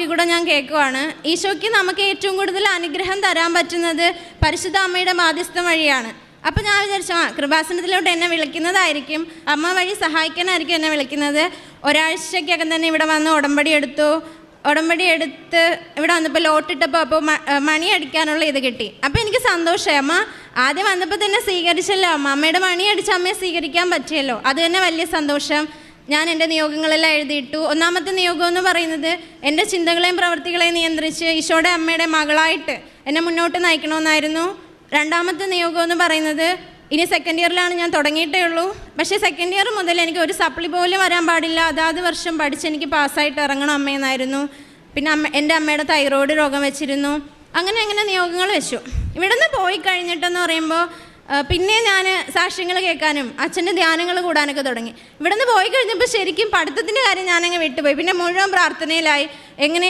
വാക്കിൽ കൂടെ ഞാൻ കേൾക്കുവാണ്, ഈശോയ്ക്ക് നമുക്ക് ഏറ്റവും കൂടുതൽ അനുഗ്രഹം തരാൻ പറ്റുന്നത് പരിശുദ്ധ അമ്മയുടെ മാധ്യസ്ഥം വഴിയാണ്. അപ്പോൾ ഞാൻ വിചാരിച്ചു കൃപാസനത്തിലോട്ട് എന്നെ വിളിക്കുന്നതായിരിക്കും, അമ്മ വഴി സഹായിക്കാനായിരിക്കും എന്നെ വിളിക്കുന്നത്. ഒരാഴ്ചയ്ക്കകം തന്നെ ഇവിടെ വന്ന് ഉടമ്പടി എടുത്ത് ഇവിടെ വന്നപ്പോൾ ലോട്ടിട്ടപ്പോൾ അപ്പോൾ മണി അടിക്കാനുള്ള ഇത് കിട്ടി. അപ്പോൾ എനിക്ക് സന്തോഷമായി. അമ്മ ആദ്യം വന്നപ്പോൾ തന്നെ സ്വീകരിച്ചല്ലോ, അമ്മയുടെ മണി അടിച്ച് അമ്മയെ സ്വീകരിക്കാൻ പറ്റിയല്ലോ, അത് തന്നെ വലിയ സന്തോഷം. ഞാൻ എൻ്റെ നിയോഗങ്ങളെല്ലാം എഴുതിയിട്ടു. ഒന്നാമത്തെ നിയോഗം എന്ന് പറയുന്നത് എൻ്റെ ചിന്തകളെയും പ്രവൃത്തികളെയും നിയന്ത്രിച്ച് ഈശോയുടെ അമ്മയുടെ മകളായിട്ട് എന്നെ മുന്നോട്ട് നയിക്കണമെന്നായിരുന്നു. രണ്ടാമത്തെ നിയോഗം എന്ന് പറയുന്നത് ഇനി സെക്കൻഡ് ഇയറിലാണ് ഞാൻ തുടങ്ങിയിട്ടേ ഉള്ളൂ, പക്ഷേ സെക്കൻഡ് ഇയർ മുതൽ എനിക്ക് ഒരു സപ്ലി പോലും വരാൻ പാടില്ല, അതാത് വർഷം പഠിച്ച് എനിക്ക് പാസ്സായിട്ട് ഇറങ്ങണം അമ്മയെന്നായിരുന്നു. പിന്നെ എൻ്റെ അമ്മയുടെ തൈറോയ്ഡ് രോഗം വെച്ചിരുന്നു. അങ്ങനെ നിയോഗങ്ങൾ വെച്ചു. ഇവിടെ നിന്ന് പോയി കഴിഞ്ഞിട്ടെന്ന് പറയുമ്പോൾ പിന്നെ ഞാൻ സാക്ഷ്യങ്ങൾ കേൾക്കാനും അച്ഛൻ്റെ ധ്യാനങ്ങൾ കൂടാനൊക്കെ തുടങ്ങി. ഇവിടെ നിന്ന് പോയി കഴിഞ്ഞപ്പോൾ ശരിക്കും പഠിത്തത്തിൻ്റെ കാര്യം ഞാനങ്ങ് വിട്ടുപോയി. പിന്നെ മുഴുവൻ പ്രാർത്ഥനയിലായി. എങ്ങനെ